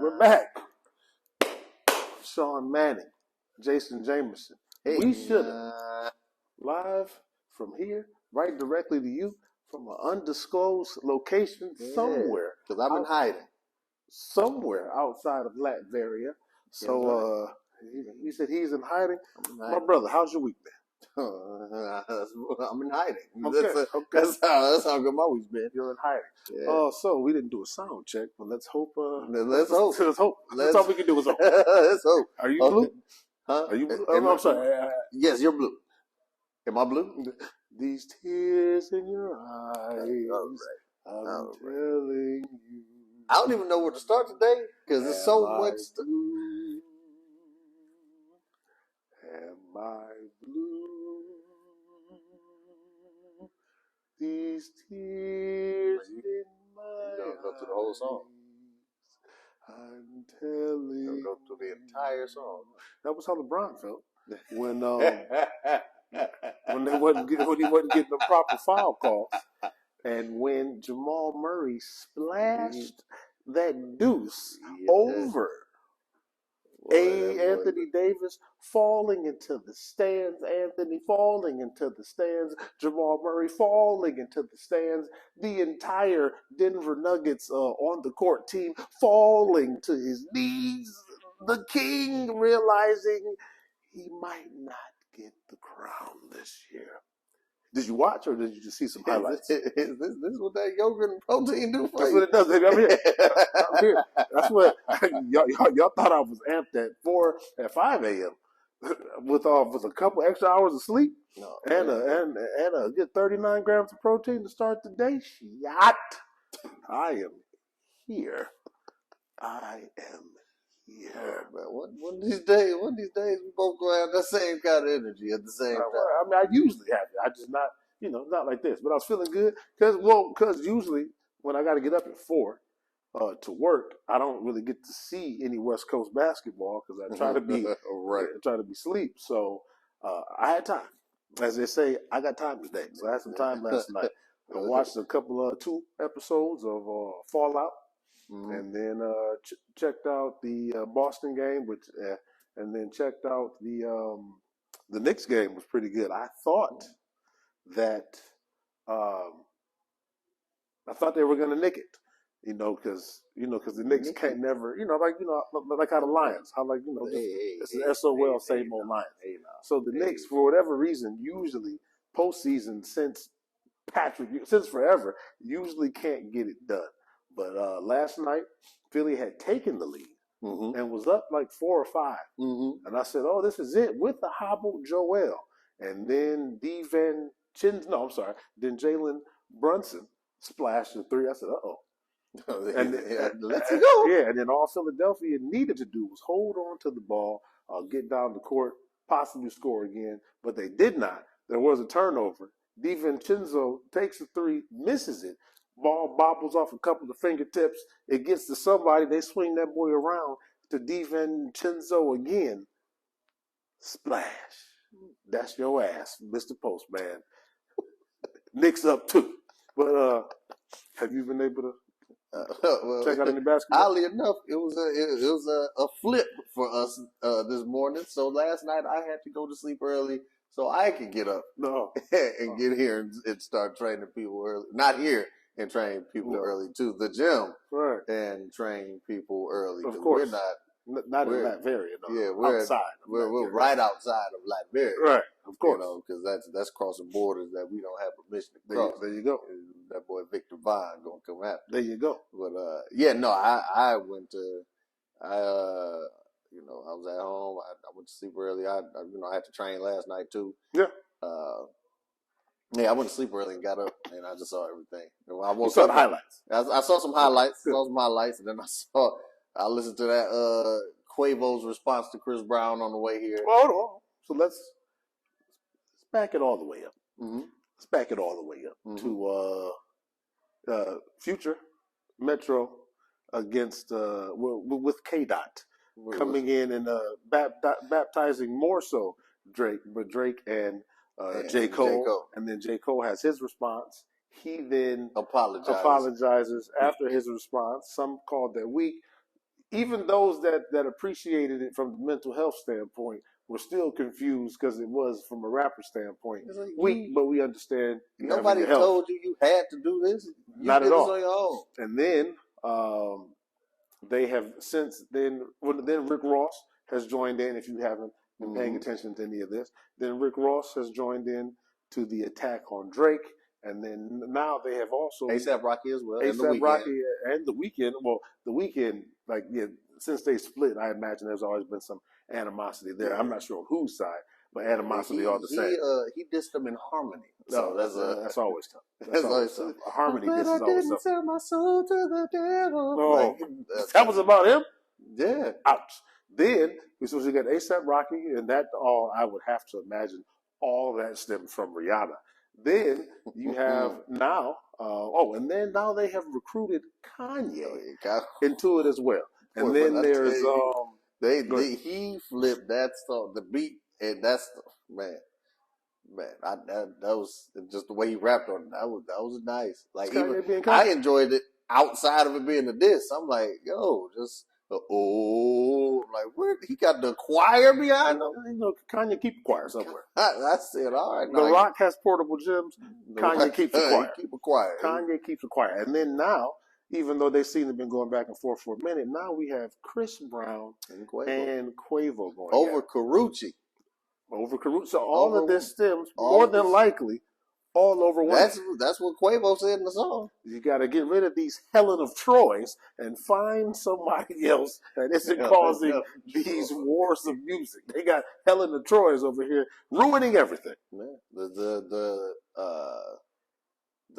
We're back. Sean Manning, Jason Jamerson. Hey, We should have live from here, right directly to you from an undisclosed location somewhere. because I've been hiding. Somewhere outside of Latveria. So he said he's in hiding. My brother, how's your week been? I'm in hiding. Okay, That's how good my week's been. You're in hiding. Yeah. So we didn't do a sound check, but let's hope. Let's hope. Let's hope. That's all we can do is hope. Let's hope. Are you blue? Huh? Are you blue? I'm sorry. Yes, you're blue. Am I blue? These tears in your eyes. All right. I'm telling you. I don't even know where to start today because there's so much. Am I blue? These tears in my eyes. You're gonna go through the whole song. I'm telling you. Go through the entire song. That was how LeBron felt when he wasn't getting the proper foul calls, and when Jamal Murray splashed that deuce over Anthony Davis, falling into the stands, Anthony falling into the stands, Jamal Murray falling into the stands, the entire Denver Nuggets on the court team falling to his knees, the king realizing he might not get the crown this year. Did you watch or did you just see some highlights? Is this what that yogurt and protein do for That's you? what it does, baby. I'm here. I'm here. That's what y'all thought I was amped at 5 a.m. with a couple extra hours of sleep and a good 39 grams of protein to start the day. Shot. I am here. I am here. Man, one of these days, we both gonna have that same kind of energy at the same time. I mean, I usually have it. I just not like this. But I was feeling good because usually when I got to get up at 4 to work, I don't really get to see any West Coast basketball because I try to be try to be asleep. So I had time, as they say. I got time today, so I had some time last night. I watched a couple 2 episodes of Fallout. Mm-hmm. And then checked out the Boston game, and then checked out the Knicks game was pretty good. I thought that they were going to nick it, because the Knicks can't never, like how the Lions, it's an SOL same old Lions. So the Knicks, for whatever reason, usually postseason since forever, usually can't get it done. But last night, Philly had taken the lead and was up like 4 or 5. Mm-hmm. And I said, oh, this is it with the hobbled Joel. And then then Jalen Brunson splashed a 3. I said, uh-oh. Let's go. Yeah, and then all Philadelphia needed to do was hold on to the ball, get down the court, possibly score again. But they did not. There was a turnover. DiVincenzo takes a 3, misses it. Ball bobbles off a couple of fingertips. It gets to somebody. They swing that boy around to DiVincenzo again. Splash. That's your ass, Mr. Postman. Knicks up 2. But have you been able to check out any basketball? Oddly enough, it was a flip for us this morning. So last night I had to go to sleep early so I could get up and get here and start training people early. Not here. And train people early to the gym, and train people early. Of course, we're not in Latveria. No. Yeah, we're outside. We're right outside of Latveria, right? Of course, because that's crossing borders that we don't have permission to cross. There you go. That boy Victor Vaughn gonna come after. There you go. But I went to I was at home. I went to sleep early. I had to train last night too. Yeah. Yeah, I went to sleep early and got up, and I just saw everything. You saw the highlights. I saw some highlights. And then I listened to that Quavo's response to Chris Brown on the way here. Hold on. So let's back it all the way up. Mm-hmm. Let's back it all the way up to Future Metro against with K-Dot coming in and baptizing more so Drake and J. Cole. And then J. Cole has his response. He then apologizes after his response. Some called that weak. even those that appreciated it from the mental health standpoint were still confused because it was from a rapper standpoint weak, but we understand. Nobody told you had to do this. Not at all. On your own. And then they have since then. Well, then Rick Ross has joined in. If you haven't been paying attention to any of this, then Rick Ross has joined in to the attack on Drake. And then now they have also A$AP Rocky as well. A$AP Rocky and The Weeknd. Well, The Weeknd, like since they split, I imagine there's always been some animosity there. I'm not sure on whose side, but animosity all the same. He dissed them in harmony. So that's always tough. That's always tough. A harmony diss is always tough. Sell my soul to the devil. Oh, that was about him? Yeah. Ouch. Then we got A$AP Rocky, and that all I would have to imagine all that stems from Rihanna. Then you have now, and then now they have recruited Kanye into it as well. And then there's he flipped that song, the beat, and that's man. That was just the way he rapped on it. That was nice. Like even, I enjoyed it outside of it being a diss. I'm like, yo, just. Like what? He got the choir behind him. You know, Kanye keep the choir somewhere. I said, all right. The Rock has portable gyms. Kanye keeps the choir. Keep a choir. Kanye keeps the choir. And then now, even though they seem to have been going back and forth for a minute, now we have Chris Brown and Quavo going over Karrueche. Over Karrueche. So all of this stems more than likely all over one. That's what Quavo said in the song. You got to get rid of these Helen of Troys and find somebody else that isn't causing these wars of music. They got Helen of Troys over here ruining everything. Man, the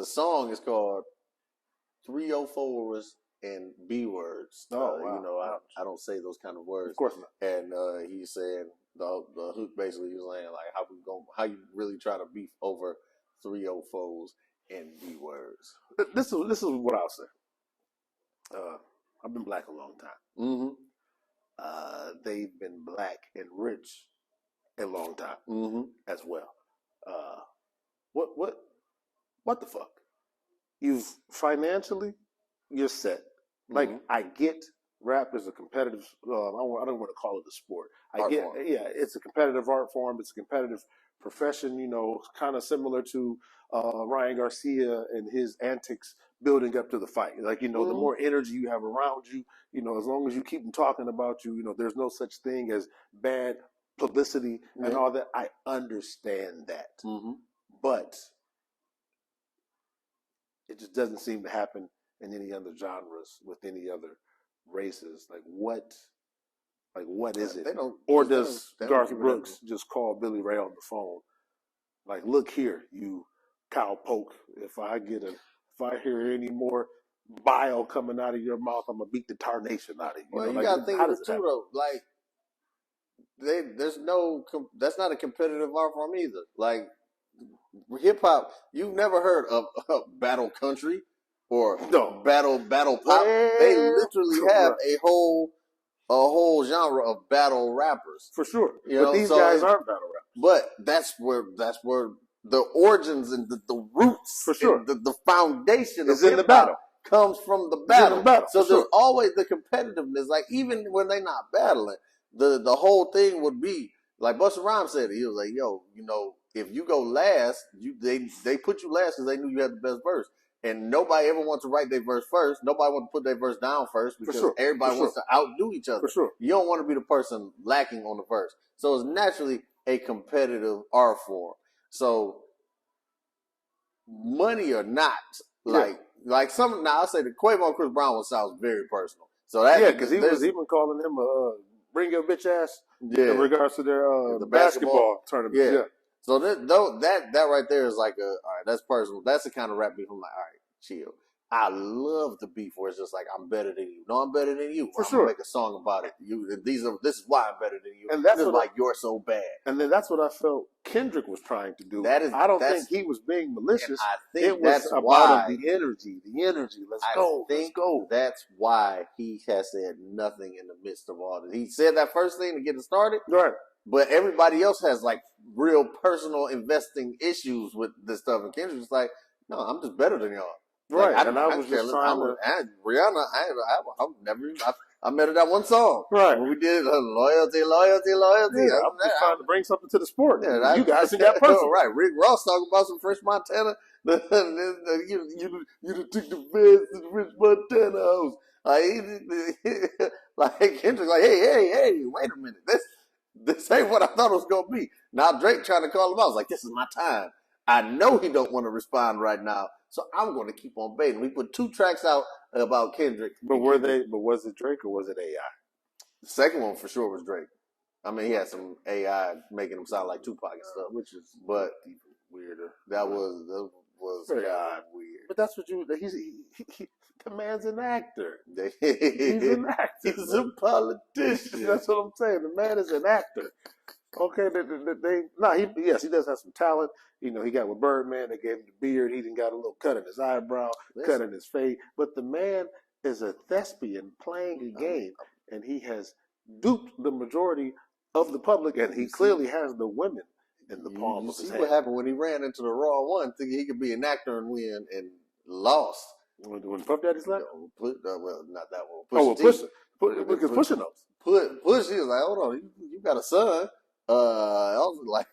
song is called 304s and B words. Wow. You know, I don't say those kind of words. Of course not. And he's saying the hook basically is saying like how you really try to beef over 304s and B words. This is what I'll say. I've been black a long time. They've been black and rich a long time as well. What the fuck? You've financially, you're set. Like I get rap is a competitive. I don't want to call it a sport. It's a competitive art form. It's a competitive profession, you know, kind of similar to Ryan Garcia and his antics building up to the fight. Like, you know, the more energy you have around you, you know, as long as you keep them talking about you, you know, there's no such thing as bad publicity and all that. I understand that. But it just doesn't seem to happen in any other genres with any other races. Like what is it? Or does Garth Brooks just call Billy Ray on the phone? Like, look here, you cowpoke. If I hear any more bile coming out of your mouth, I'm gonna beat the tarnation out of you. Well, you gotta think of it too, though. Like, that's not a competitive art form either. Like, hip hop, you've never heard of battle country or battle pop. They literally have a whole genre of battle rappers. For sure. But these guys aren't battle rappers. But that's where the origins and the roots, for sure, the foundation is in the battle. Comes from the battle. So there's always the competitiveness. Like even when they're not battling, the whole thing would be like Busta Rhymes said it. He was like, "Yo, you know, if you go last, they put you last because they knew you had the best verse." And nobody ever wants to write their verse first. Nobody wants to put their verse down first because everybody wants to outdo each other. For sure. You don't want to be the person lacking on the verse. So it's naturally a competitive art form. So money or not, like some now I say the Quavo and Chris Brown one sounds very personal. So that because he was even calling him bring your bitch ass in regards to their the basketball tournament. Yeah. So that right there is like all right, that's personal. That's the kind of rap beef I'm like, all right, chill. I love the beef where it's just like I'm better than you. No, I'm better than you. For sure. Make a song about it. This is why I'm better than you. And that's you're so bad. And then that's what I felt Kendrick was trying to do. I don't think he was being malicious. I think it was about the energy. Let's go. That's why he has said nothing in the midst of all this. He said that first thing to get it started. Right. But everybody else has like real personal investing issues with this stuff. And Kendrick's like, no, I'm just better than y'all. Right, like, I was just trying to... Rihanna, I met her that one song. Right. When we did Loyalty, Loyalty, Loyalty. Yeah, I'm just trying to bring something to the sport. Yeah, you guys think that person. Right. Rick Ross talking about some French Montana. You took the best in the French Montana house. Like Kendrick, like, hey, wait a minute. This ain't what I thought it was gonna be. Now Drake trying to call him out. I was like, this is my time. I know he don't want to respond right now, so I'm going to keep on baiting. We put 2 tracks out about Kendrick. But was it Drake or was it AI? The second one for sure was Drake. I mean, he had some AI making him sound like Tupac and stuff, which is but weirder. That was very odd, weird. But that's what the man's an actor. He's an actor. He's a politician. That's what I'm saying. The man is an actor. Okay, he does have some talent. You know, he got with Birdman. They gave him the beard. He even got a little cut in his eyebrow, cut in his face. But the man is a thespian playing a game, and he has duped the majority of the public, and he clearly has the women in the palm of his hand. What happened when he ran into the Raw one, thinking he could be an actor and win, and lost. When Puff Daddy's left? Well, not that one. Because Pusha knows. Push, he was like, hold on, you got a son. I was like,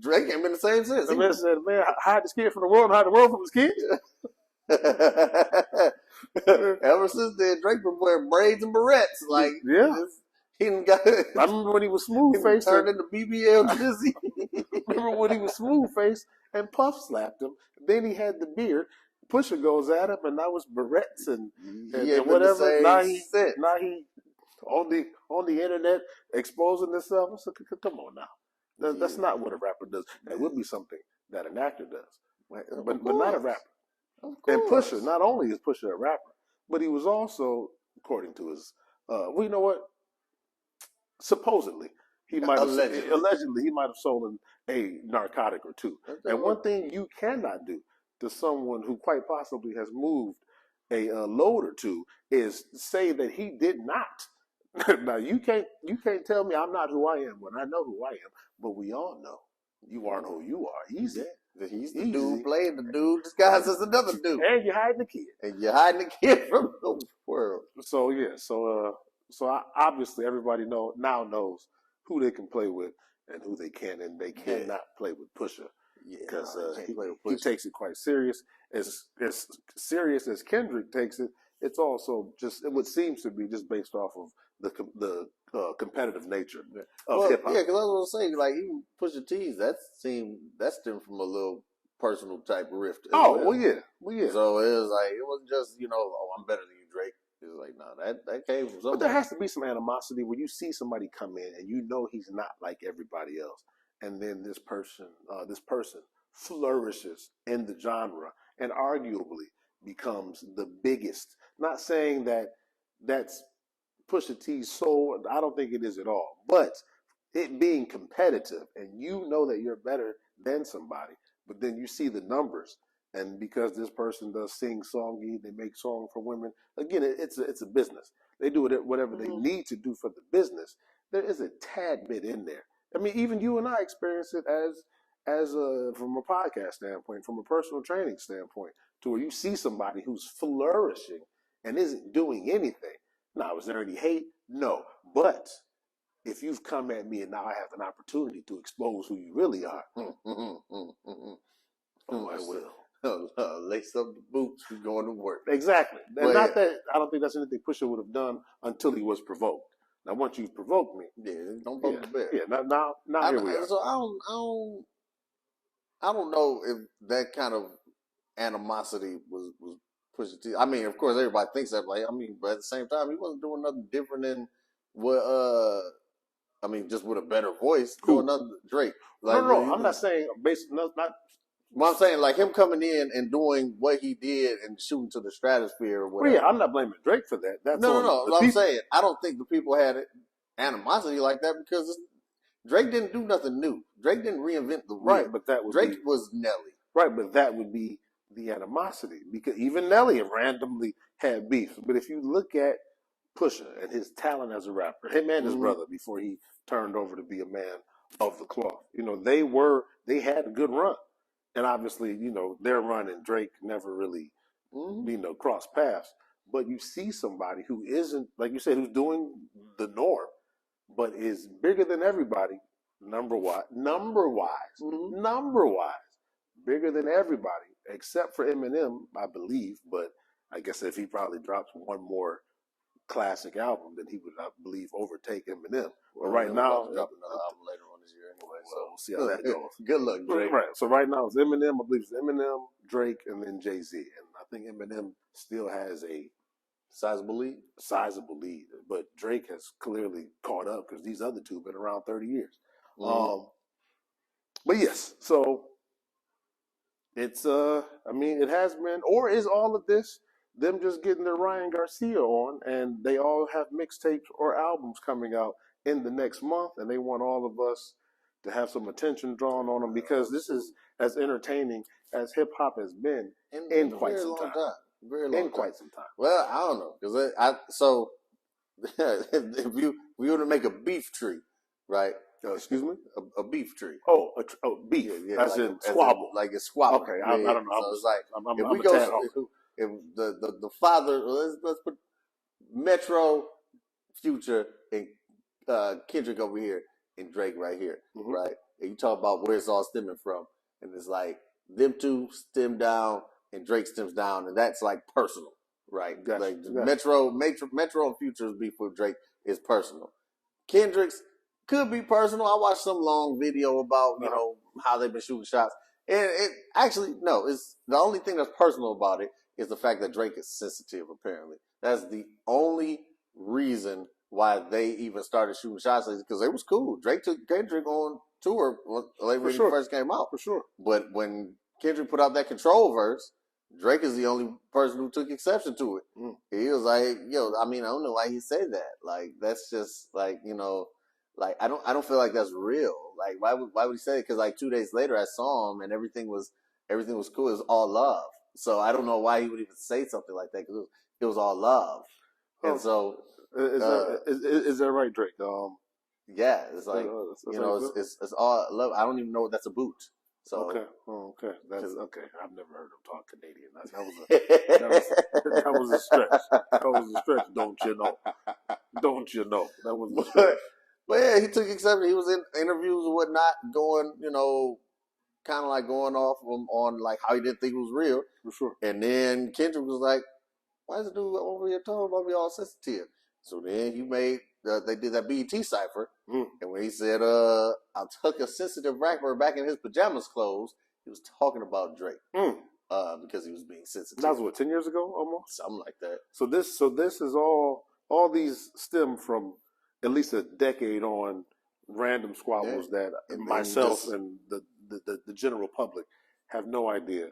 Drake ain't been the same since. The man said, man, hide this kid from the world and hide the world from his kids. Ever since then, Drake been wearing braids and barrettes. Like, yeah. He didn't got. I remember when he was smooth faced. Turned into BBL Dizzy. Remember when he was smooth faced and Puff slapped him. Then he had the beard. Pusha goes at him, and that was barrettes and whatever. Now he on the internet exposing himself. So, come on now, that's not what a rapper does. That would be something that an actor does, but not a rapper. And Pusha, not only is Pusha a rapper, but he was also, according to his, well, you know what? Supposedly, he might allegedly he might have stolen a narcotic or two. And one thing you cannot do to someone who quite possibly has moved a load or two is say that he did not. Now you can't tell me I'm not who I am when I know who I am. But we all know you aren't who you are. He's the dude playing the dude disguised as another dude, and you're hiding the kid, from the world. So yeah, so obviously everybody now knows who they can play with and who they can, and they cannot play with Pusha. Because he takes it quite serious. As serious as Kendrick takes it, it's also just what seems to be just based off of the competitive nature of hip hop. Yeah, because I was gonna say, like, even Pusha T's that stemmed from a little personal type of rift. Well, yeah. So it was like it wasn't just I'm better than you, Drake. It was like, no, that came from something. But there has to be some animosity when you see somebody come in and you know he's not like everybody else. And then this person flourishes in the genre and arguably becomes the biggest. Not saying that that's Pusha T's soul. I don't think it is at all. But it being competitive and you know that you're better than somebody, but then you see the numbers. And because this person does sing songy, they make songs for women. Again, it's a business. They do whatever they need to do for the business. There is a tad bit in there. I mean, even you and I experience it as from a podcast standpoint, from a personal training standpoint, to where you see somebody who's flourishing and isn't doing anything. Now, is there any hate? No. But if you've come at me and now I have an opportunity to expose who you really are, I will. Lace up the boots, we're going to work. Exactly. And not that I don't think that's anything Pusha would have done until he was provoked. Now, once you've provoked me, don't poke the bear. Yeah, now here we are. So I don't know if that kind of animosity was Pusha T. I mean, of course, everybody thinks that. Like, I mean, but at the same time, he wasn't doing nothing different than what. I mean, just with a better voice. Doing nothing Drake. Like, no, I'm not saying not. Well, I'm saying like him coming in and doing what he did and shooting to the stratosphere or whatever. Well, yeah, I'm not blaming Drake for that. That's no. I'm saying I don't think the people had animosity like that because Drake didn't do nothing new. Drake didn't reinvent the wheel. Right, but that would Drake was Nelly. Right, but that would be the animosity because even Nelly randomly had beef. But if you look at Pusha and his talent as a rapper, him and his brother before he turned over to be a man of the cloth, they had a good run. And obviously, their run and Drake never really, crossed paths. but you see somebody who isn't, like you said, who's doing the norm, but is bigger than everybody, number wise, bigger than everybody, except for Eminem, I believe. But I guess if he probably drops one more classic album, then he would, I believe, overtake Eminem. But right now, drop another album later on this year anyway. So we'll see how that goes. Good luck, Drake. Right. So right now it's Eminem. I believe it's Eminem, Drake, and then Jay-Z. And I think Eminem still has a sizable lead. But Drake has clearly caught up because these other two have been around 30 years. But yes, so it's I mean, it has been, or is all of this them just getting their Ryan Garcia on, and they all have mixtapes or albums coming out in the next month, and they want all of us to have some attention drawn on them because this is as entertaining as hip hop has been in quite some time. Quite some time. Well, I don't know because if you were to make a beef tree, right? Excuse me? A beef tree. Oh, beef. Yeah, as in squabble. Like it's squabble. Okay, I don't know. So it's like if we go, if the father, let's put Metro, Future, and Kendrick over here, and Drake right here, right? And you talk about where it's all stemming from, and it's like them two stem down, and Drake stems down, and that's like personal, right? Gotcha. Like Metro and Future's beef with Drake is personal. Kendrick's could be personal. I watched some long video about you know how they've been shooting shots, and it actually no, it's the only thing that's personal about it is the fact that Drake is sensitive. Apparently, that's the only reason why they even started shooting shots because it was cool. Drake took Kendrick on tour when he first came out, for sure. But when Kendrick put out that Control verse, Drake is the only person who took exception to it. He was like, "Yo, I mean, I don't know why he said that. Like, that's just like, you know, like I don't feel like that's real. Like, why would he say it? Because like 2 days later, I saw him and everything was cool. It was all love. So I don't know why he would even say something like that because it was all love. And so is that right, Drake? Yeah, it's like it's all love. I don't even know what that's a boot. So okay, that's okay. I've never heard him talk Canadian. That was a stretch. That was a stretch. Don't you know? Don't you know? That was a stretch. But yeah, he took exception. He was in interviews and whatnot, going, you know, kind of like going off on like how he didn't think it was real. For sure. And then Kendrick was like, "Why is the dude over here talking about me all sensitive?" So then he made they did that BET cipher, and when he said, "I took a sensitive rapper back in his pajamas clothes," he was talking about Drake because he was being sensitive. That was what, 10 years ago, almost, something like that. So this is all these stem from at least a decade on random squabbles that myself and the general public have no idea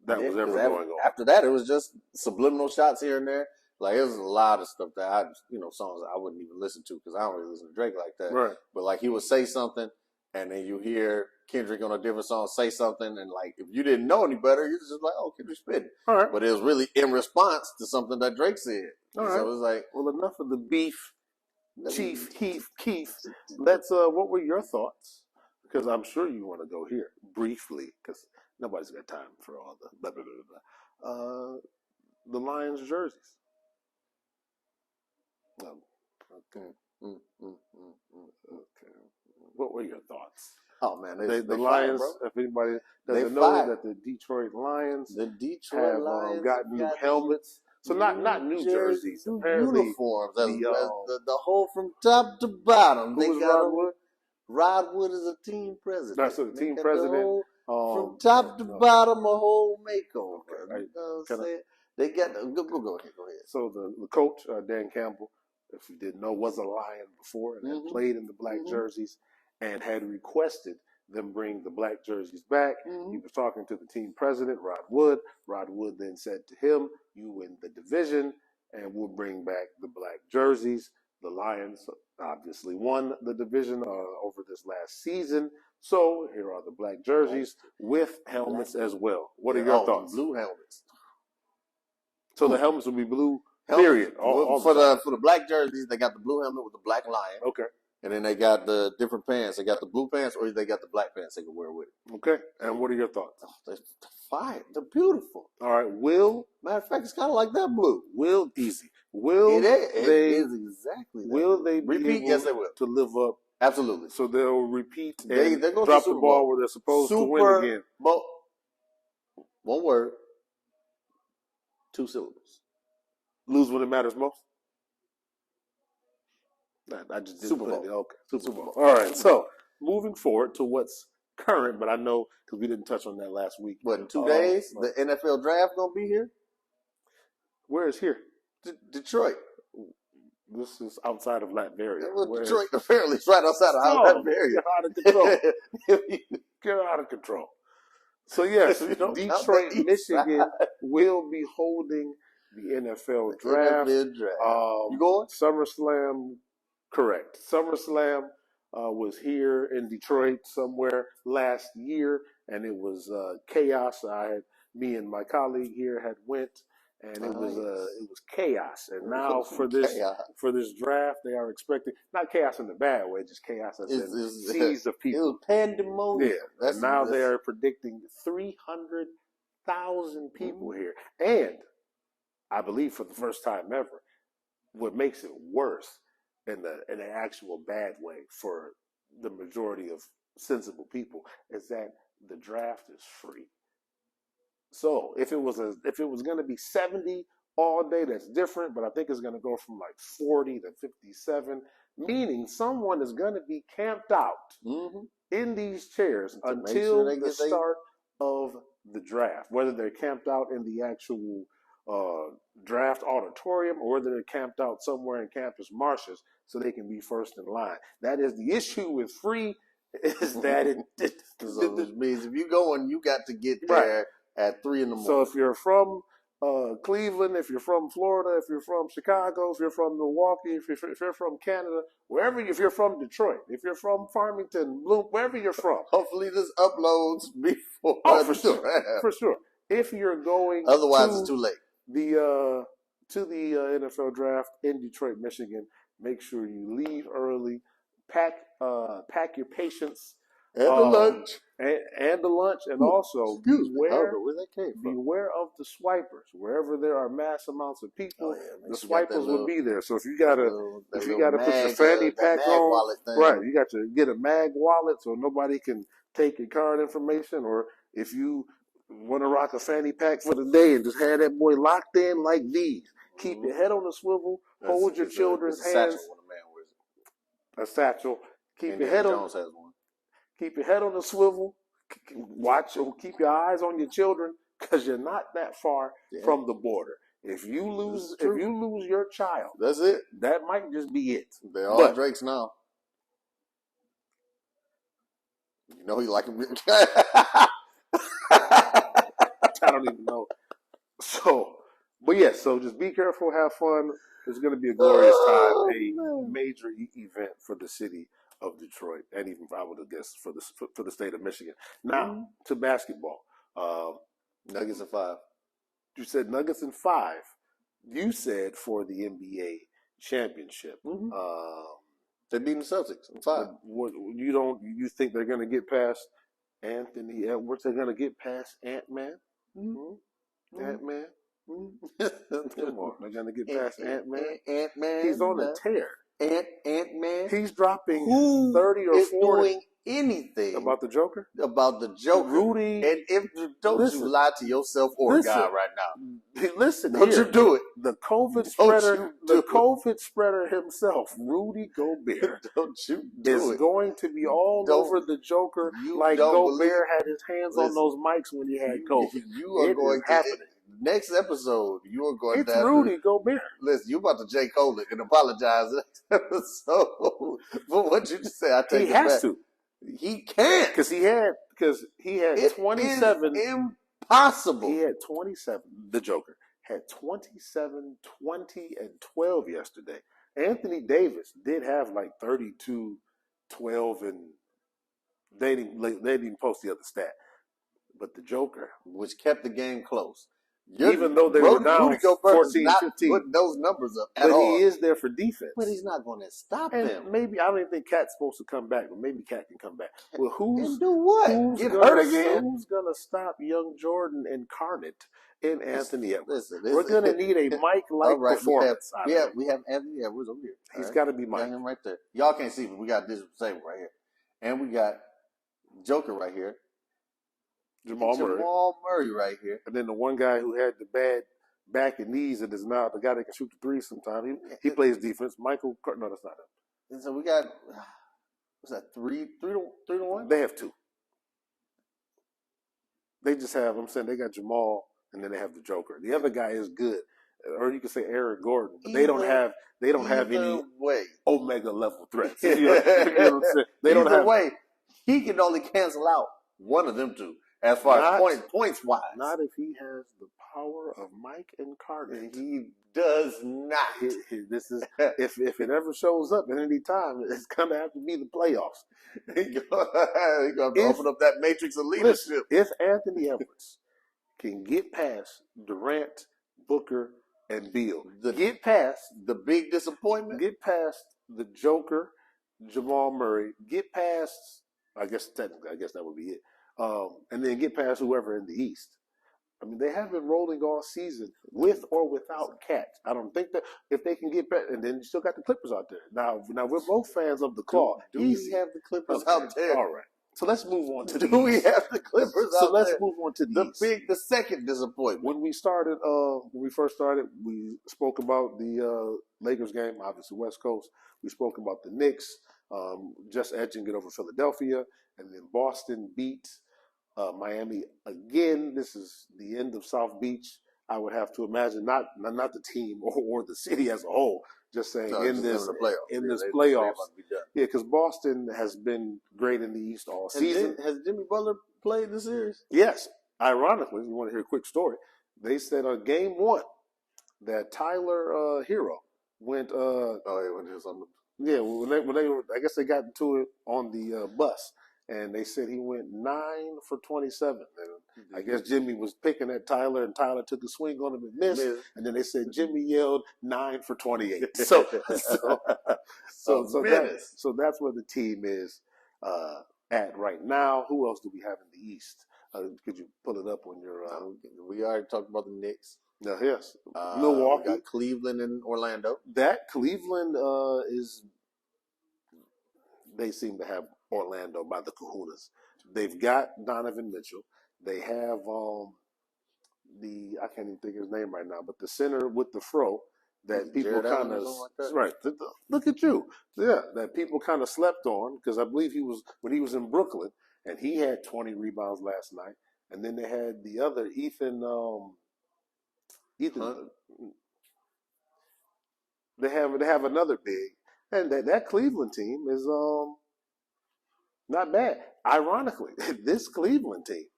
that was ever going on. After that, it was just subliminal shots here and there. Like, there's a lot of stuff that songs that I wouldn't even listen to because I don't really listen to Drake like that. Right. But like, he would say something, and then you hear Kendrick on a different song say something, and like, if you didn't know any better, you're just like, "Oh, Kendrick's spitting." All right. But it was really in response to something that Drake said. All right. So it was like, well, enough of the beef. Chief Keith, let's. What were your thoughts? Because I'm sure you want to go here briefly, because nobody's got time for all the blah blah blah blah. The Lions jerseys. Okay. What were your thoughts? Oh man, the Lions. Fire, if anybody doesn't know that the Detroit Lions, have gotten new helmets. So not new jerseys, apparently uniforms. The whole from top to bottom. Who was Rod Wood? Rod Wood is a team president. That's the team president. From top to bottom, a whole makeover. Okay. They got go ahead. So the coach, Dan Campbell, if you didn't know, was a Lion before and had played in the black jerseys and had requested them bring the black jerseys back. He was talking to the team president, Rod Wood. Rod Wood then said to him, "You win the division and we'll bring back the black jerseys." The Lions obviously won the division over this last season. So here are the black jerseys with helmets as well. What are your thoughts? Blue helmets. So the helmets will be blue, period. For the black jerseys, they got the blue helmet with the black lion. Okay. And then they got the different pants. They got the blue pants or they got the black pants they can wear with it. Okay. And what are your thoughts? They're fire. They're beautiful. All right, will. Matter of fact, it's kind of like that blue. Will easy. Will it is exactly that. Will they repeat? Yes, they will. To live up. Absolutely. So they'll repeat and they drop the ball where they're supposed to win again. Bowl. One word. 2 syllables. Lose when it matters most. I just did Super Bowl. Okay. Super Bowl. All right. So moving forward to what's current, but I know because we didn't touch on that last week. What, in 2 days? The NFL draft gonna be here? Where is here? Detroit. This is outside of Latveria. Well, Detroit apparently is right outside of Latveria. Get out of control. Get out of control. So yes, Detroit, Michigan will be holding the NFL draft. You going? SummerSlam, correct. SummerSlam was here in Detroit somewhere last year, and it was chaos. Me and my colleague here had went. And it was chaos. And now for this draft, they are expecting not chaos in the bad way, just chaos as in seas of people. It was pandemonium. Yeah. And now they are predicting 300,000 people here. And I believe for the first time ever, what makes it worse in an actual bad way for the majority of sensible people is that the draft is free. So if it was going to be 70 all day, that's different. But I think it's going to go from like 40 to 57, meaning someone is going to be camped out in these chairs until the start of the draft. Whether they're camped out in the actual draft auditorium or whether they're camped out somewhere in Campus Martius so they can be first in line. That is the issue with free. Is that it means if you go and you got to get there at 3 a.m. So if you're from Cleveland, if you're from Florida, if you're from Chicago, if you're from Milwaukee, if you're from Canada, if you're from Detroit, if you're from Farmington, Bloom, wherever you're from. Hopefully this uploads before for sure. If you're going otherwise it's too late. The NFL draft in Detroit, Michigan, make sure you leave early. Pack your patience. And the lunch. And the lunch. And also beware of the swipers. Wherever there are mass amounts of people, the swipers will be there. So if you gotta put your fanny pack on, right, you got to get a mag wallet so nobody can take your card information. Or if you want to rock a fanny pack for the day and just have that boy locked in like these, keep your head on the swivel, hold your children's hands. A satchel. Keep your head on. Keep your head on the swivel. Keep your eyes on your children because you're not that far from the border. If you lose your child, that's it. That might just be it. They're all Drakes now. You know he like him. I don't even know. So just be careful, have fun. It's going to be a glorious time, a major event for the city of Detroit, and even I would guess for the state of Michigan. Now to basketball. Nuggets in 5. You said Nuggets in 5. You said for the NBA championship. They're beating the Celtics in 5. You think they're going to get past Anthony Edwards? They're going to get past Ant-Man? Ant-Man? Come on, they're going to get past Ant-Man? Ant-Man. He's on a tear. Ant-Man. He's dropping 30 or 40. Doing anything about the Joker? About the Joker. Rudy. And if you lie to yourself or God right now. Listen, don't you do it. The COVID spreader himself, Rudy Gobert, is going to be all over the Joker like Gobert had his hands on those mics when he had COVID. You are going to happen. Next episode, you are going to have Rudy Gobert. Listen, you about to J. Cole it and apologize for what you just said. I take it back. He has to. He can't because he had 27. Impossible. He had 27. The Joker had 27, 20, and 12 yesterday. Anthony Davis did have like 32, 12, and they didn't post the other stat. But the Joker, which kept the game close. Even though they were down 14-15. Putting those numbers up at all. But he is there for defense. But he's not going to stop them. Maybe, I don't even think Cat's supposed to come back, but maybe Cat can come back. Well, and do what? Get hurt again? Who's going to stop young Jordan Incarnate in Anthony Edwards? We're going to need a Mike-like performance. We have Anthony Edwards over here. He's got to be Mike. Got him right there. Y'all can't see, but we got this table right here. And we got Joker right here. Jamal Murray right here. And then the one guy who had the bad back and knees in his mouth, the guy that can shoot the three sometimes. He plays defense. Michael Carter. No, that's not him. And so we got, what's that, 3-1? They have 2. They just have, I'm saying they got Jamal and then they have the Joker. The other guy is good. Or you could say Eric Gordon, but they don't have any Omega level threats. You know what I'm saying? They don't have way. He can only cancel out one of them two. As far as points wise. Not if he has the power of Mike Incarnate. He does not. This is if it ever shows up at any time, it's gonna have to be the playoffs. He's gonna open up that matrix of leadership. Listen, if Anthony Edwards can get past Durant, Booker, and Beal, get past the big disappointment, get past the Joker, Jamal Murray, get past I guess that would be it. And then get past whoever in the East. I mean, they have been rolling all season with or without Cat. I don't think that if they can get back, and then you still got the Clippers out there. Now we're both fans of the Claw. Do we have the Clippers out there? All right. So let's move on to do we have the Clippers out there? So let's move on to the second disappointment. When we first started, we spoke about the Lakers game, obviously West Coast. We spoke about the Knicks just edging it over Philadelphia, and then Boston beat Miami again. This is the end of South Beach. I would have to imagine not the team or the city as a whole. Just saying in this playoffs. Yeah, because Boston has been great in the East all season. Has Jimmy Butler played the series? Yes. Ironically, if you want to hear a quick story, they said on game 1 that Tyler Hero went. He went to something. Yeah, when they were, I guess they got into it on the bus. And they said he went 9 for 27. And I guess Jimmy was picking at Tyler, and Tyler took a swing on him and missed. And then they said Jimmy yelled 9 for 28. So that's where the team is at right now. Who else do we have in the East? Could you pull it up on your? We already talked about the Knicks. Yes, Milwaukee, we got Cleveland, and Orlando. That Cleveland is. They seem to have Orlando by the kahunas. They've got Donovan Mitchell. They have I can't even think of his name right now, but the center with the fro that people kind of right. Look at you, yeah. That people kind of slept on because I believe when he was in Brooklyn and he had 20 rebounds last night, and then they had the other Ethan. They have another big, and that Cleveland team is not bad. Ironically, this Cleveland team,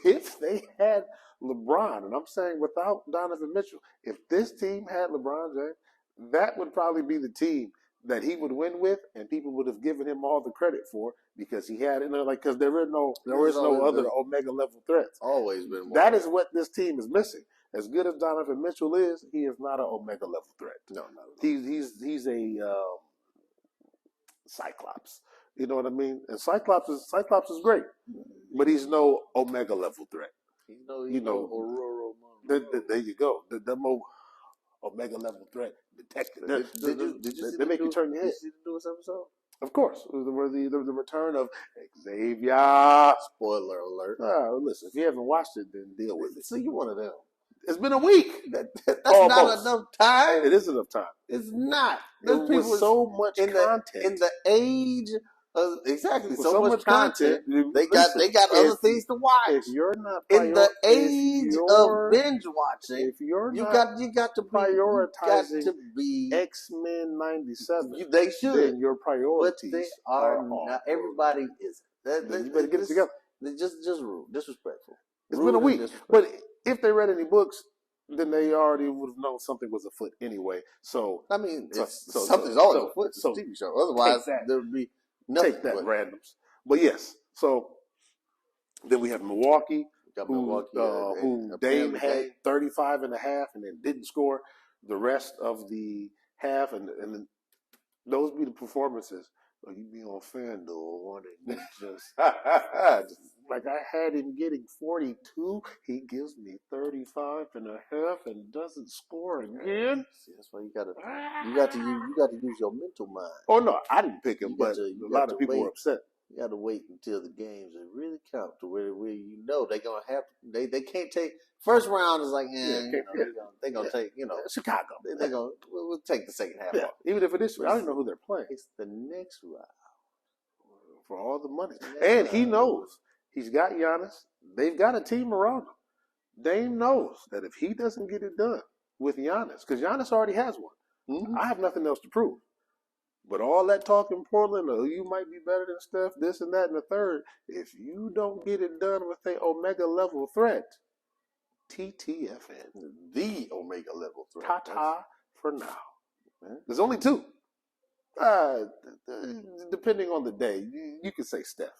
if they had LeBron, and I'm saying without Donovan Mitchell, if this team had LeBron James, that would probably be the team that he would win with, and people would have given him all the credit for because he had, because there is no other Omega level threats. Always been. That is what this team is missing. As good as Donovan Mitchell is, he is not an Omega level threat. No. He's a Cyclops. You know what I mean? And Cyclops is great, but he's no Omega level threat. Aurora. There you go. The Omega level threat detected. They make you turn your head. Did you see the newest episode? Of course, the return of Xavier. Spoiler alert. Listen, if you haven't watched it, then deal with it. So you one of them. It's been a week. That's not enough time. It is enough time. It's not. There's people so much content in the age. Exactly. So much content. They got other things to watch. If you're not in the age of binge watching, if you're you got to prioritizing be X-Men 97. They should. Then your priorities but they are not. Everybody is. You better get it together. Just rude, disrespectful. It's been a week, but if they read any books, then they already would have known something was afoot anyway. So I mean, something's always afoot. It's a TV show. Otherwise, there would be. Take that, randoms. But yes, so then we have Milwaukee, who Dame had 35 and a half and then didn't score the rest of the half, and then those be the performances. You be on FanDuel and just like I had him getting 42. He gives me 35 and a half and doesn't score again. See, that's why you got to use your mental mind. Oh no, I didn't pick him, but a lot of people were upset. You got to wait until the games really count to where they're gonna have they can't take first round is like they're gonna take Chicago. They're gonna we'll take the second half off. Even if it is, I don't know who they're playing. It's the next round for all the money, and he knows he's got Giannis. They've got a team around him. Dame knows that if he doesn't get it done with Giannis, because Giannis already has one, I have nothing else to prove. But all that talk in Portland, you might be better than Steph, this and that and the third, if you don't get it done with a Omega level threat, TTFN. The Omega level threat. Ta-ta for now. There's only two. Depending on the day, you could say Steph.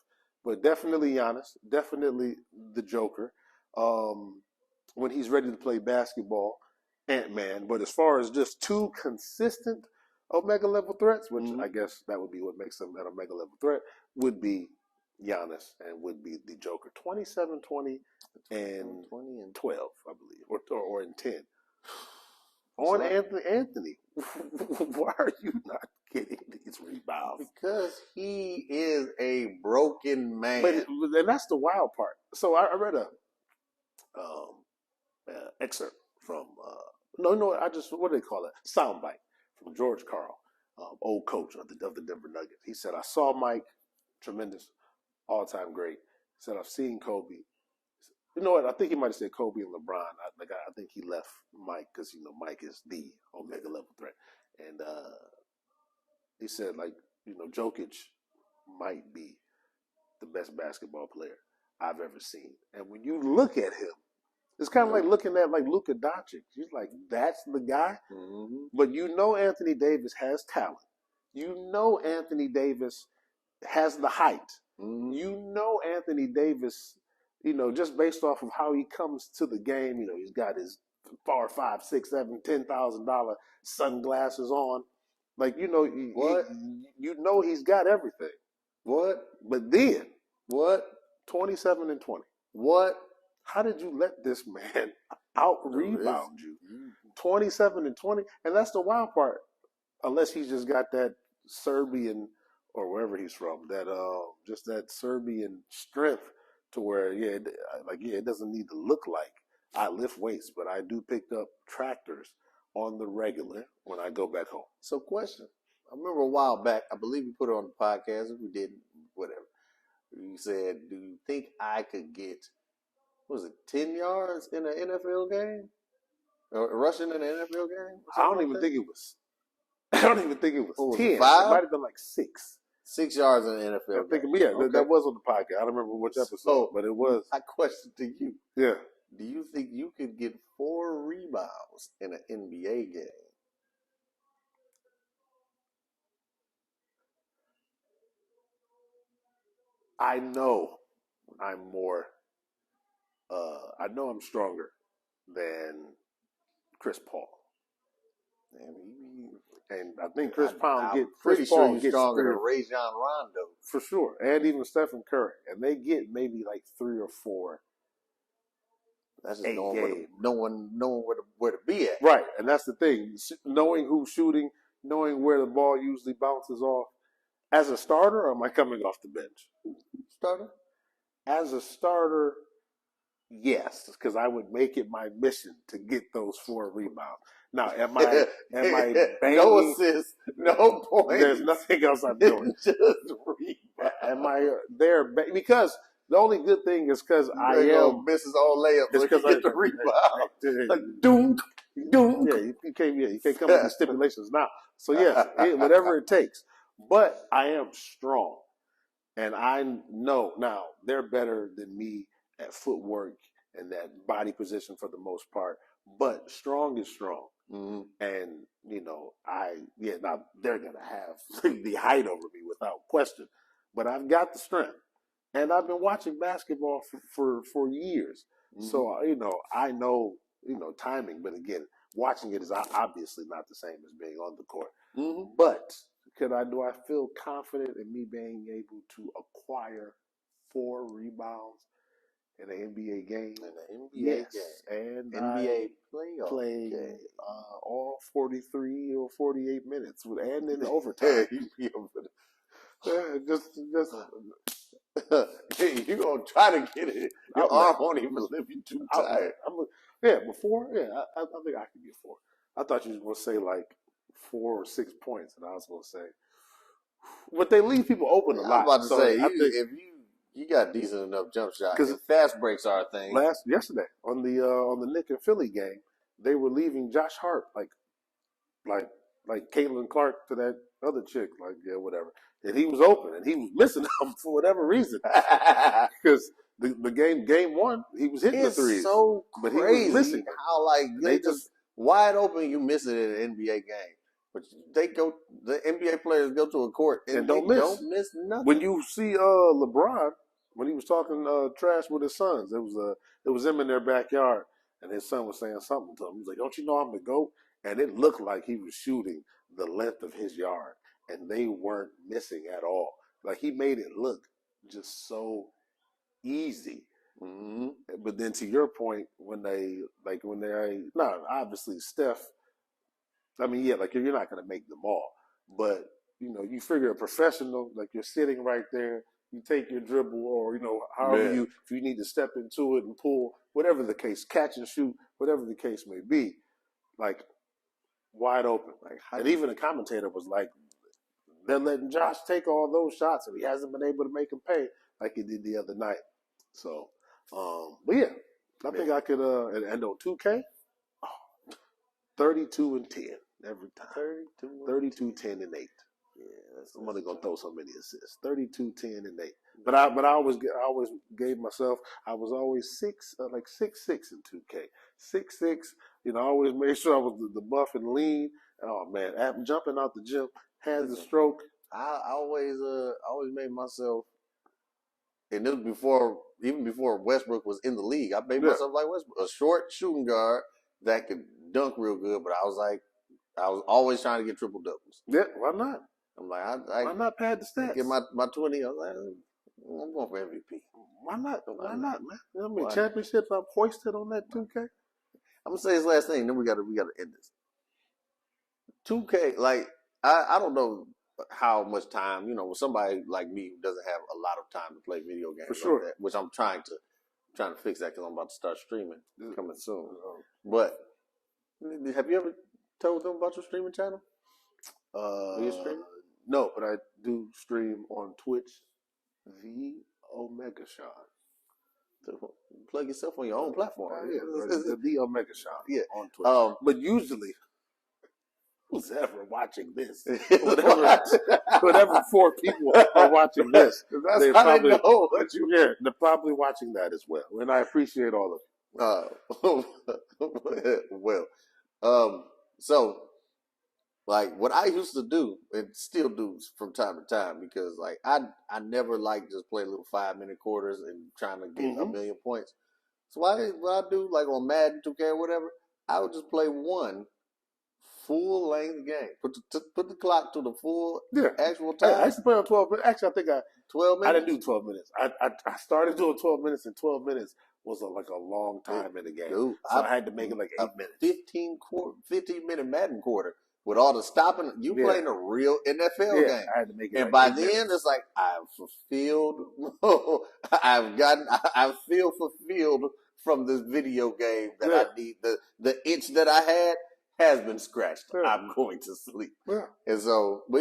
But definitely Giannis, definitely the Joker. When he's ready to play basketball, Ant-Man. But as far as just two consistent Omega level threats, which I guess that would be what makes them an Omega level threat, would be Giannis and would be the Joker. 27, 20, and 12, I believe, or in 10. On Anthony, why are you not getting these rebounds? Because he is a broken man. And that's the wild part. So I read a excerpt from what do they call it? Soundbite from George Karl, old coach of the Denver Nuggets. He said, I saw Mike, tremendous, all-time great. He said, I've seen Kobe. You know what? I think he might have said Kobe and LeBron. I think he left Mike because, Mike is the Omega level threat. And he said, Jokic might be the best basketball player I've ever seen. And when you look at him, it's kind of like looking at Luka Doncic. He's like, that's the guy. But Anthony Davis has talent. Anthony Davis has the height. Anthony Davis, just based off of how he comes to the game, he's got his $4, $5, $6, $7, $10,000 sunglasses on. He's got everything. What? But then, 27 and 20. What? How did you let this man out-rebound you? 27 and 20. And that's the wild part. Unless he's just got that Serbian, or wherever he's from, just that Serbian strength to where, it doesn't need to look like I lift weights, but I do pick up tractors on the regular when I go back home. So question. I remember a while back, I believe we put it on the podcast, if we didn't, whatever. You said, do you think I could get 10 yards in an NFL game? Or rushing in an NFL game? I don't even think it was 10. 5? It might have been 6. 6 yards in the NFL game. That was on the podcast. I don't remember which episode, but it was. My question to you. Yeah. Do you think you could get 4 rebounds in an NBA game? I know I'm more. I know I'm stronger than Chris Paul. And I think Chris Paul gets stronger than Rajon Rondo for sure, and even Stephen Curry, and they get maybe 3 or 4. That's just knowing where to be at, right? And that's the thing: knowing who's shooting, knowing where the ball usually bounces off. As a starter, or am I coming off the bench? Starter? As a starter, yes, because I would make it my mission to get those 4 rebounds. Now, am I banging? No assists, no points. There's nothing else I'm doing. Just rebound. Am I there? Because the only good thing is because I am miss his own layup. It's because I get the rebound. Doom. Yeah, you can't come with the stipulations now. So yes, whatever it takes. But I am strong, and I know now they're better than me at footwork and that body position for the most part. But strong is strong. And, now they're going to have the height over me without question. But I've got the strength. And I've been watching basketball for years. Mm-hmm. So, I know, timing. But again, watching it is obviously not the same as being on the court. Mm-hmm. But do I feel confident in me being able to acquire 4 rebounds in an NBA game? Yes. And NBA playoff played game. All 43 or 48 minutes, and in overtime. just you're gonna try to get it. Your arm won't even lift. You too tired. Before, I think I could get 4. I thought you were gonna say like 4 or 6 points, and I was gonna say, but they leave people open a lot. I was about to say, if you got decent enough jump shot, because fast breaks are a thing. Yesterday on the Knick and Philly game, they were leaving Josh Hart like Caitlin Clark to that other chick, whatever. And he was open, and he was missing them for whatever reason. Because the game 1, he was hitting the threes. So but crazy he was missing how they just wide open. You miss it in an NBA game, but the NBA players go to a court and don't miss nothing. When you see LeBron, when he was talking trash with his sons, it was him in their backyard, and his son was saying something to him. He was like, "Don't you know I'm the GOAT?" And it looked like he was shooting the length of his yard, and they weren't missing at all. Like, he made it look just so easy. Mm-hmm. But then to your point, obviously Steph, I mean, you're not going to make them all. But, you figure a professional, like, you're sitting right there, you take your dribble or, however if you need to step into it and pull, whatever the case, catch and shoot, whatever the case may be, like, wide open. And even the commentator was like, they're letting Josh take all those shots, and he hasn't been able to make them pay like he did the other night. So, but yeah, I think I could, and on 2K, 32 and 10 every time. 32, 10, and 8. Yeah, I'm only gonna throw so many assists. 32, 10, and 8. But I always gave myself. I was always 6'6" in 2K. 6'6". I always made sure I was the buff and lean. Oh man, jumping out the gym, had the stroke. I always made myself, and this was even before Westbrook was in the league. I made myself like Westbrook, a short shooting guard that could dunk real good. But I was always trying to get triple doubles. Yeah, why not? I'm like, why not pad the stats? Get my 20. I was like, I'm going for MVP. Why not? Why not, man? I mean, championships I've hoisted on that 2K. I'm gonna say this last thing, then we gotta end this. 2K, like I don't know how much time, with somebody like me who doesn't have a lot of time to play video games, for sure, like that, which I'm trying to fix that because I'm about to start streaming coming soon. But have you ever told them about your streaming channel? Do you stream? No, but I do stream on Twitch, The Omega Sean. Plug yourself on your own platform. The Omega Sean. Yeah, on Twitch. But usually, who's ever watching this? Whatever 4 people are watching this, they're probably know what you. Yeah, they're probably watching that as well, and I appreciate all of it. So. Like what I used to do and still do from time to time, because like I never like just play little 5-minute quarters and trying to get a million points. So what I do, like on Madden 2K or whatever, I would just play one full length game. Put the clock to the full actual time. I used to play on 12 minutes. Actually, I think 12 minutes. I didn't do 12 minutes. I started doing 12 minutes, and 12 minutes was like a long time in the game. Dude, so I had to make it like 8 minutes. 15-minute Madden quarter. With all the stopping, playing a real NFL game. I had to make it. And by then, it's like I've fulfilled. I feel fulfilled from this video game that I need. The itch that I had has been scratched. I'm going to sleep. Yeah. And so, but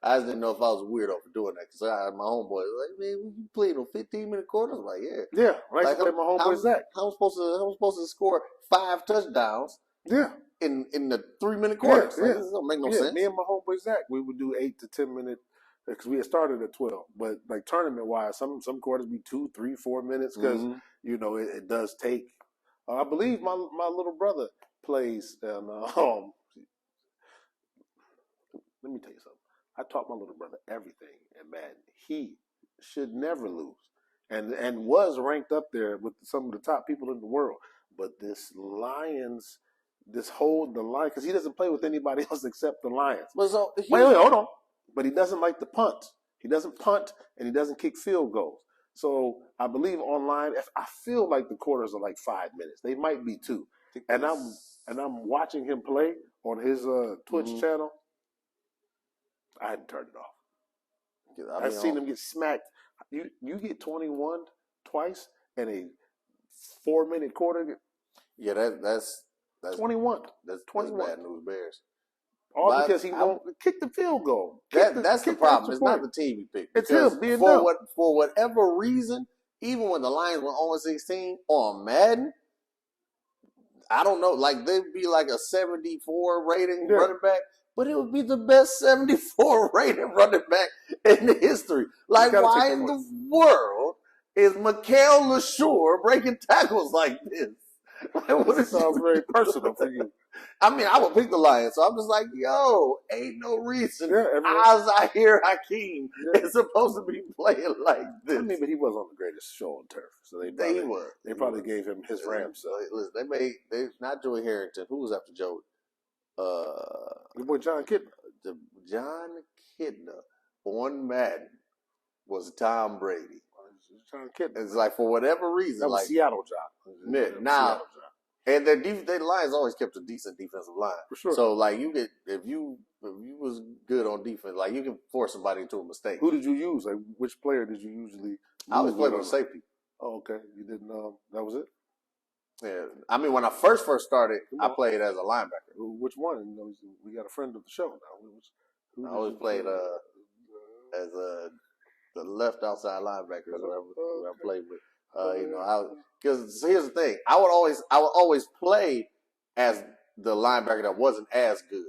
I just didn't know if I was a weirdo for doing that, because my homeboy was like, "Man, you played on 15-minute quarters?" I'm like, yeah. Like my homeboy Zach. How am I supposed to score 5 touchdowns? Yeah. In the 3-minute quarters. Yeah, this don't make no sense. Me and my homeboy Zach, we would do 8 to 10 minute, because we had started at 12. But like tournament wise, some quarters be 2, 3, 4 minutes, because it does take. I believe my little brother plays, and let me tell you something. I taught my little brother everything in Madden. He should never lose, and was ranked up there with some of the top people in the world. But this Lions, the Lions, because he doesn't play with anybody else except the Lions. Wait, hold on. But he doesn't like to punt. He doesn't punt, and he doesn't kick field goals. So I believe online, I feel like the quarters are like 5 minutes. They might be 2. And I'm watching him play on his Twitch channel. I hadn't turned it off. I've seen him get smacked. You get 21 twice in a 4-minute quarter. Yeah, that's 21. That's 21. Bad news bears. All because he won't kick the field goal. That's the problem. It's not the team he picked. It's him being dumb. For whatever reason, even when the Lions were 0-16 on Madden, I don't know, like they'd be like a 74 rating running back, but it would be the best 74 rated running back in the history. Like, why in the world is Mikael LaSure breaking tackles like this? It sounds very personal for you. I mean, I would pick the Lions, so I'm just like, yo, ain't no reason Azahir Hakeem is supposed to be playing like this. I mean, but he was on the greatest show on turf, so they probably gave him his Rams. So. Listen, they not Joey Harrington. Who was after Joey? Your boy John Kitna. John Kitna on Madden was Tom Brady. John Kitna. It's like, for whatever reason, that was like Seattle job. Now. And the Lions always kept a decent defensive line. For sure. So, like, if you was good on defense, like, you can force somebody into a mistake. Who did you use? Like, which player did you usually use? I always played on safety. Oh, okay. You didn't, that was it? Yeah. I mean, when I first started, I played as a linebacker. Which one? You know, we got a friend of the show now. I always played as the left outside linebacker is who I played with. Because here's the thing, I would always play as the linebacker that wasn't as good.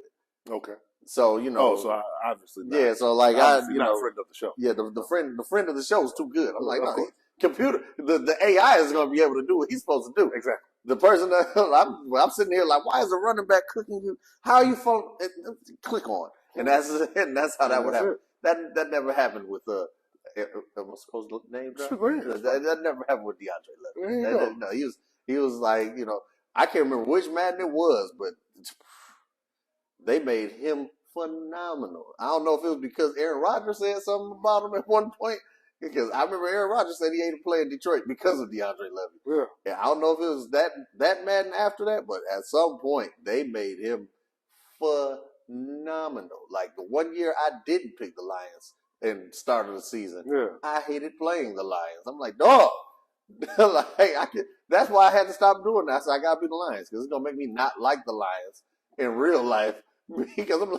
Okay. So so I obviously not. Yeah. So like friend of the show. Yeah, the friend of the show is too good. I'm like, no, computer, the AI is going to be able to do what he's supposed to do. Exactly. The person that I'm sitting here like, why is the running back clicking you? How are you click on? And that's how that would happen. That never happened with am I supposed to name drop? That never happened with DeAndre Levy. No, he was like, I can't remember which Madden it was, but they made him phenomenal. I don't know if it was because Aaron Rodgers said something about him at one point, because I remember Aaron Rodgers said he hated playing in Detroit because of DeAndre Levy. Yeah, I don't know if it was that Madden after that, but at some point they made him phenomenal. Like the one year I didn't pick the Lions and start of the season, I hated playing the Lions. I'm like, dog, that's why I had to stop doing that. So I gotta be the Lions because it's gonna make me not like the Lions in real life. Because I'm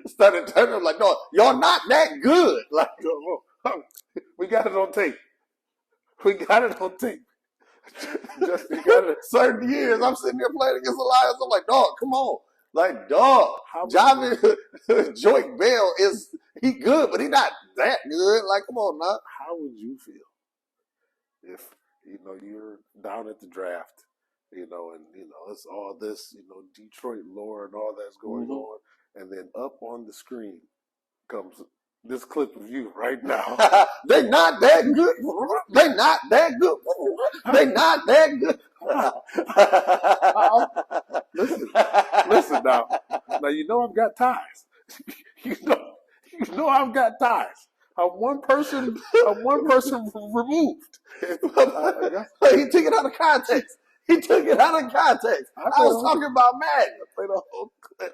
started turning. I'm like, no, y'all not that good. Like, we got it on tape. Just certain years, I'm sitting there playing against the Lions. I'm like, dog, come on. Like, dog, Joique Bell he good, but he not that good. Like, come on now. How would you feel if, you're down at the draft, and, it's all this, Detroit lore and all that's going on, and then up on the screen comes this clip of you right now. They not that good. They not that good. They not that good. Listen now. Now I've got ties. you know I've got ties. I'm one person removed. He took it out of context. I was talking about Madden. I played the whole clip.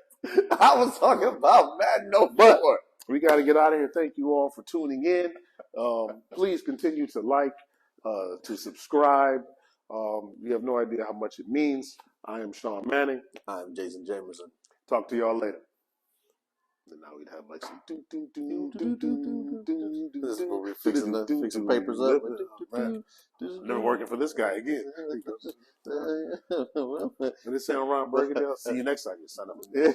I was talking about Madden no more. We got to get out of here. Thank you all for tuning in. Please continue to like, to subscribe. You have no idea how much it means. I am Sean Manning. I'm Jason Jamerson. Talk to y'all later. And now we'd have like some This is where we're fixing papers up. Never working for this guy again. When it sound Ron Burgundy, see you next time you son of a